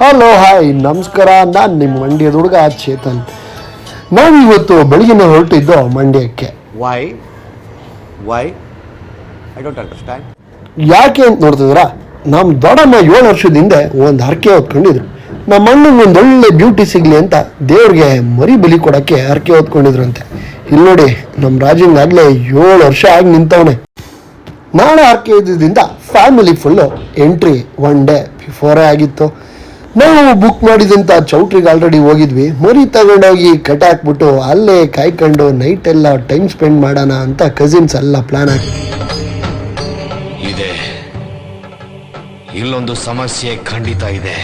Hello hi ನಮಸ್ಕಾರ. ನಾನು ನಿಮ್ಮ ಮಂಡ್ಯದ ಹುಡುಗ ಚೇತನ್. ನಾವಿವತ್ತು ಬೆಳಗಿನ ಹೊರಟಿದ್ದು ಮಂಡ್ಯಕ್ಕೆ. Why I don't understand. ಯಾಕೆ ಅಂತ ನೋಡ್ತಿದ್ರ, ನಮ್ಮ ದೊಡ್ಡಮ್ಮ 7 ವರ್ಷದಿಂದ ಒಂದು ಹರಕೆ ಹೊತ್ಕೊಂಡಿದ್ರು. ನಮ್ಮ ಅಣ್ಣಂಗೆ ಒಂದು ಒಳ್ಳೆ ಬ್ಯೂಟಿ ಸಿಗಲಿ ಅಂತ ದೇವ್ರಿಗೆ ಮರಿ ಬಲಿ ಕೊಡೋಕ್ಕೆ ಹರಕೆ ಹೊತ್ಕೊಂಡಿದ್ರಂತೆ. ಇಲ್ಲಿ ನೋಡಿ, ನಮ್ಮ ರಾಜಂಗಾಗಲೇ 7 ವರ್ಷ ಆಗಿ ನಿಂತವನೆ. ನಾಳೆ ಹರಕೆ ಇದ್ದಿದ್ದರಿಂದ ಫ್ಯಾಮಿಲಿ ಫುಲ್ಲು ಎಂಟ್ರಿ 1 ಡೇ ಬಿಫೋರೇ ಆಗಿತ್ತು. ನಾವು ಬುಕ್ ಮಾಡಿದಂಥ ಚೌಟ್ರಿಗೆ ಆಲ್ರೆಡಿ ಹೋಗಿದ್ವಿ. ಮರಿ ತಗೊಂಡೋಗಿ ಕಟ್ ಹಾಕ್ಬಿಟ್ಟು ಅಲ್ಲೇ ಕಾಯ್ಕೊಂಡು ನೈಟ್ ಎಲ್ಲ ಟೈಮ್ ಸ್ಪೆಂಡ್ ಮಾಡೋಣ ಅಂತ ಕಸಿನ್ಸ್ ಎಲ್ಲ ಪ್ಲಾನ್ ಹಾಕಿ. ಇಲ್ಲೊಂದು ಸಮಸ್ಯೆ ಖಂಡಿತ ಇದೆ.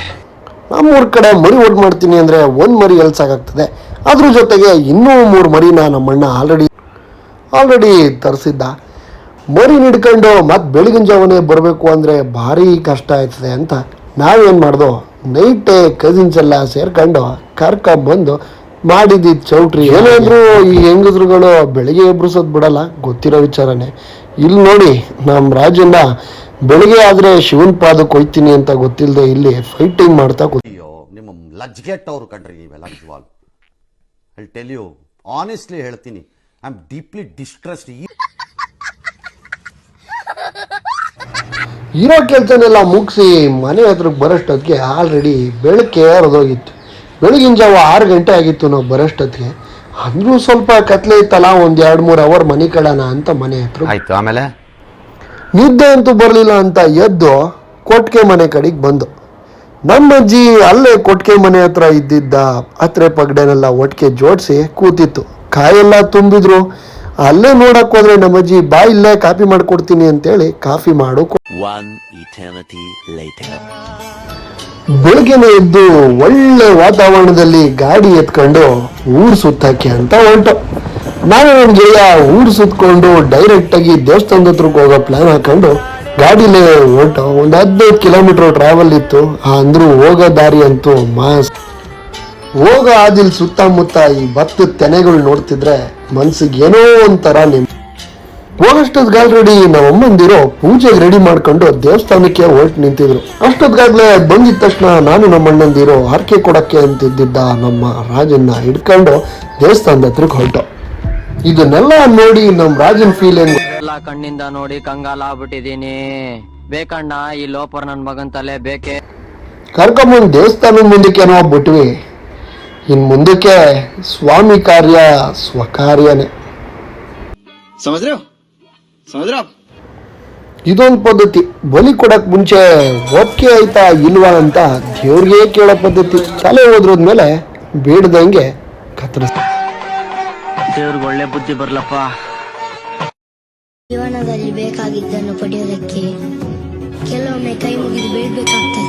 ನಮ್ಮೂರ ಕಡೆ ಮರಿ ಓಡ್ ಮಾಡ್ತೀನಿ ಅಂದರೆ 1 ಮರಿ ಎಲ್ಸಾಗ್ತದೆ. ಅದ್ರ ಜೊತೆಗೆ ಇನ್ನೂ 3 ಮರಿನ ನಮ್ಮಣ್ಣ ಆಲ್ರೆಡಿ ತರಿಸಿದ್ದ. ಮರಿ ಹಿಡ್ಕೊಂಡು ಮತ್ತೆ ಬೆಳಗಿನ ಜಾವನೇ ಬರಬೇಕು ಅಂದರೆ ಭಾರಿ ಕಷ್ಟ ಆಯ್ತದೆ ಅಂತ ನಾವೇನು ಮಾಡ್ದೋ, ನೈಟೇ ಕಸಿನ್ಸ್ ಎಲ್ಲ ಸೇರ್ಕೊಂಡು ಕರ್ಕೊಂಬಂದು ಮಾಡಿದ್ದು ಚೌಟ್ರಿ. ಏನಾದರೂ ಈ ಹೆಂಗಸ್ರುಗಳು ಬೆಳಿಗ್ಗೆ ಎಬ್ರಿಸೋದು ಬಿಡಲ್ಲ, ಗೊತ್ತಿರೋ ವಿಚಾರನೇ. ಇಲ್ಲಿ ನೋಡಿ, ನಮ್ಮ ರಾಜನ್ನ ಬೆಳಿಗ್ಗೆ ಆದರೆ ಶಿವನ್ ಪಾದಕ್ಕೆ ಹೋಯ್ತೀನಿ ಅಂತ ಗೊತ್ತಿಲ್ಲದೆ ಇಲ್ಲಿ ಫೈಟಿಂಗ್ ಮಾಡ್ತಾ ಅಯ್ಯೋ, ನಿಮ್ಮ ಲಜ್ಗೆಟ್ ಅವರು ಕಂಡ್ರಿ ನೀವೆಲ್ಲ. ನಿಜವಾಗ್ ಐ ಟೆಲ್ ಯು ಆನೆಸ್ಟ್ಲಿ ಹೇಳ್ತೀನಿ, ಐ ಆಮ್ ಡೀಪ್ಲಿ ಡಿಸ್ಟ್ರೆಸ್ಡ್. ಇರೋ ಕೆಲಸನೆಲ್ಲ ಮುಗಿಸಿ ಮನೆ ಹತ್ರಕ್ಕೆ ಬರೋಷ್ಟೊತ್ತಿಗೆ ಆಲ್ರೆಡಿ ಬೆಳಗ್ಗೆ ಹೊರದೋಗಿತ್ತು. ಬೆಳಗಿನ ಜಾವ 6 ಗಂಟೆ ಆಗಿತ್ತು ನಾವು ಬರೋಷ್ಟೊತ್ತಿಗೆ. ಅಂದರೂ ಸ್ವಲ್ಪ ಕತ್ಲೆ ಇತ್ತಲ್ಲ, ಒಂದು 2-3 ಅವರ್ ಮನೆ ಕಳೋಣ ಅಂತ ಮನೆ ಹತ್ರ ಆಯ್ತು. ಆಮೇಲೆ ನಿದ್ದೆ ಅಂತೂ ಬರಲಿಲ್ಲ ಅಂತ ಎದ್ದು ಕೊಟ್ಟಿಗೆ ಮನೆ ಕಡೆಗೆ ಬಂದು. ನಮ್ಮ ಅಜ್ಜಿ ಅಲ್ಲೇ ಕೊಟ್ಟಿಗೆ ಮನೆ ಹತ್ರ ಇದ್ದಿದ್ದ ಹತ್ರೆ ಪಗಡೆನೆಲ್ಲ ಒಟ್ಟಿಗೆ ಜೋಡಿಸಿ ಕೂತಿತ್ತು. ಕಾಯೆಲ್ಲ ತುಂಬಿದ್ರು. ಅಲ್ಲೇ ನೋಡಕ್ ಹೋದ್ರೆ ನಮ್ಮಜ್ಜಿ ಬಾ ಇಲ್ಲೇ ಕಾಫಿ ಮಾಡ್ಕೊಡ್ತೀನಿ ಅಂತೇಳಿ ಕಾಫಿ ಮಾಡು. ಬೆಳಗ್ಗೆನೆ ಎದ್ದು ಒಳ್ಳೆ ವಾತಾವರಣದಲ್ಲಿ ಗಾಡಿ ಎತ್ಕೊಂಡು ಊರು ಸುತ್ತಕ್ಕೆ ಅಂತ ಹೊರಟು. ನಾನು ನನ್ನ ಗೆಳೆಯ ಊರು ಸುತ್ತಕೊಂಡು ಡೈರೆಕ್ಟ್ ಆಗಿ ದೇವಸ್ಥಾನದ ಹತ್ರಕ್ಕೆ ಹೋಗೋ ಪ್ಲಾನ್ ಹಾಕೊಂಡು ಗಾಡಿಲೇ ಹೊರಟು. ಒಂದು 15 ಕಿಲೋಮೀಟರ್ ಟ್ರಾವೆಲ್ ಇತ್ತು. ಅಂದ್ರೂ ಹೋಗೋ ದಾರಿ ಅಂತೂ ಮಾಸ್. ಹೋಗ ಆದಿಲ್ ಸುತ್ತಮುತ್ತ ಈ ಭತ್ತದ ತೆನೆಗಳು ನೋಡ್ತಿದ್ರೆ ಮನ್ಸಿಗೆ ಏನೋ ಒಂಥರ ಹೋಗಷ್ಟೊತ್ತಿಗೆ ಆಲ್ರೆಡಿ ನಮ್ಮಮ್ಮಂದಿರೋ ಪೂಜೆಗೆ ರೆಡಿ ಮಾಡ್ಕೊಂಡು ದೇವಸ್ಥಾನಕ್ಕೆ ಹೊರಟು ನಿಂತಿದ್ರು. ಅಷ್ಟೊತ್ತಿಗಾಗ್ಲೇ ಬಂದಿದ ತಕ್ಷಣ ನಾನು ನಮ್ಮಣ್ಣಂದಿರೋ ಹರಕೆ ಕೊಡಕ್ಕೆ ಅಂತಿದ್ದ ನಮ್ಮ ರಾಜನ್ನ ಹಿಡ್ಕೊಂಡು ದೇವಸ್ಥಾನದ ಹತ್ರಕ್ಕೆ ಹೊರಟು. ಇದನ್ನೆಲ್ಲ ನೋಡಿ ನಮ್ಮ ರಾಜನ್ ಫೀಲ್ ಎಲ್ಲ ಕಣ್ಣಿಂದ ನೋಡಿ ಕಂಗಾಲ ಆಗ್ಬಿಟ್ಟಿದೀನಿ. ಬೇಕಣ್ಣ ಈ ಲೋಪರ್ ನನ್ ಮಗನ್ ತಲೆ ಬೇಕೆ. ಕರ್ಕೊಂಬಂದು ದೇವಸ್ಥಾನದ ಮುಂದಕ್ಕೇನೋ ಬಿಟ್ವಿ. ಇನ್ ಮುಂದಕ್ಕೆ ಸ್ವಾಮಿ ಕಾರ್ಯ ಸ್ವಕಾರ್ಯನೇ. ಇದೊಂದು ಪದ್ಧತಿ. ಬಲಿ ಕೊಡಕ್ ಮುಂಚೆ ಒಪ್ಪಿಗೆ ಆಯ್ತಾ ಇಲ್ವಾ ಅಂತ ದೇವ್ರಿಗೆ ಕೇಳೋ ಪದ್ಧತಿ. ತಲೆ ಹೋದ್ರದ್ಮೇಲೆ ಬೇಡ್ದಂಗೆ ಕತ್ತರಿಸ. ದೇವ್ರಿಗೆ ಒಳ್ಳೆ ಬುದ್ಧಿ ಬರ್ಲಪ್ಪ. ಜೀವನದಲ್ಲಿ ಬೇಕಾಗಿದ್ದನ್ನು ಪಡೆಯೋದಕ್ಕೆ ಕೆಲವೊಮ್ಮೆ ಕೈ ಮುಗಿದು ಬೇಡಬೇಕಾಗ್ತದೆ.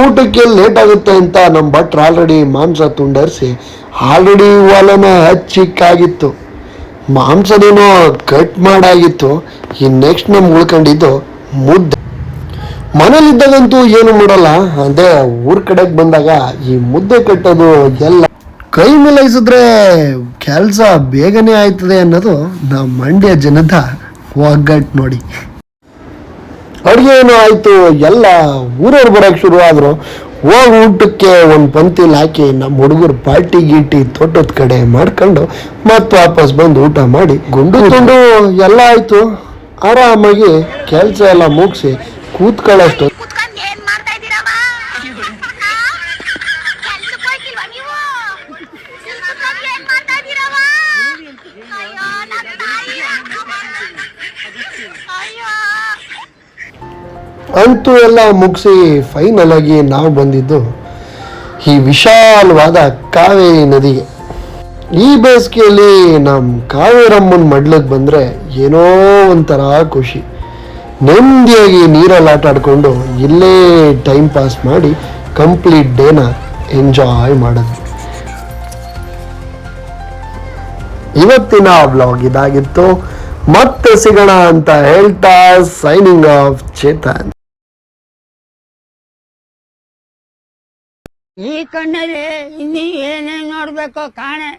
ಊಟಕ್ಕೆ ಲೇಟ್ ಆಗುತ್ತೆ ಅಂತ ನಮ್ಮ ಭಟ್ರು ಆಲ್ರೆಡಿ ಮಾಂಸ ತುಂಡರಿಸಿ ಆಲ್ರೆಡಿ ಒಲನ ಹಚ್ಚಿಕ್ಕಾಗಿತ್ತು. ಮಾಂಸನೇನೋ ಕಟ್ ಮಾಡಾಗಿತ್ತು. ಇನ್ನು ನೆಕ್ಸ್ಟ್ ನಮ್ಗೆ ಉಳ್ಕೊಂಡಿದ್ದು ಮುದ್ದೆ. ಮನೇಲಿದ್ದಾಗಂತೂ ಏನು ಮಾಡಲ್ಲ, ಅದೇ ಊರ್ ಕಡೆಗೆ ಬಂದಾಗ ಈ ಮುದ್ದೆ ಕಟ್ಟೋದು ಎಲ್ಲ ಕೈ ಮೇಲೈಸಿದ್ರೆ ಕೆಲಸ ಬೇಗನೆ ಆಯ್ತದೆ ಅನ್ನೋದು ನಮ್ಮ ಮಂಡ್ಯ ಜನದ ಒಗ್ಗಟ್ಟು ನೋಡಿ. ಅಡುಗೆ ಏನೋ ಆಯಿತು, ಎಲ್ಲ ಊರವ್ರು ಬರೋಕ್ಕೆ ಶುರು ಆದರು. ಹೋಗಿ ಊಟಕ್ಕೆ ಒಂದು ಪಂಕ್ತಿಲಿ ಹಾಕಿ ನಮ್ಮ ಹುಡುಗರು ಪಾರ್ಟಿ ಗೀಟಿ ತೋಟದ ಕಡೆ ಮಾಡ್ಕೊಂಡು ಮತ್ತೆ ವಾಪಸ್ ಬಂದು ಊಟ ಮಾಡಿ ಗುಂಡು ತುಂಡು ಎಲ್ಲ ಆಯಿತು. ಆರಾಮಾಗಿ ಕೆಲಸ ಎಲ್ಲ ಮುಗಿಸಿ ಕೂತ್ಕೊಳ್ಳೋಷ್ಟು ಅಂತೂ ಎಲ್ಲ ಮುಗಿಸಿ ಫೈನಲ್ ಆಗಿ ನಾವು ಬಂದಿದ್ದು ಈ ವಿಶಾಲವಾದ ಕಾವೇರಿ ನದಿಗೆ. ಈ ಬೇಸಿಗೆಯಲ್ಲಿ ನಮ್ಮ ಕಾವೇರಮ್ಮನ ಮಡ್ಲಕ್ಕೆ ಬಂದರೆ ಏನೋ ಒಂಥರ ಖುಷಿ. ನೆಮ್ಮದಿಯಾಗಿ ನೀರಲ್ಲಿ ಆಟ ಆಡ್ಕೊಂಡು ಇಲ್ಲೇ ಟೈಮ್ ಪಾಸ್ ಮಾಡಿ ಕಂಪ್ಲೀಟ್ ಡೇನ ಎಂಜಾಯ್ ಮಾಡೋದು. ಇವತ್ತಿನ ವ್ಲಾಗ್ ಇದಾಗಿತ್ತು. ಮತ್ತೆ ಸಿಗೋಣ ಅಂತ ಹೇಳ್ತಾ ಸೈನಿಂಗ್ ಆಫ್ ಚೇತನ್. ಈ ಕಣ್ಣಲ್ಲಿ ಇನ್ನೀ ಏನೇನ್ ನೋಡ್ಬೇಕೋ ಕಾಣೆ.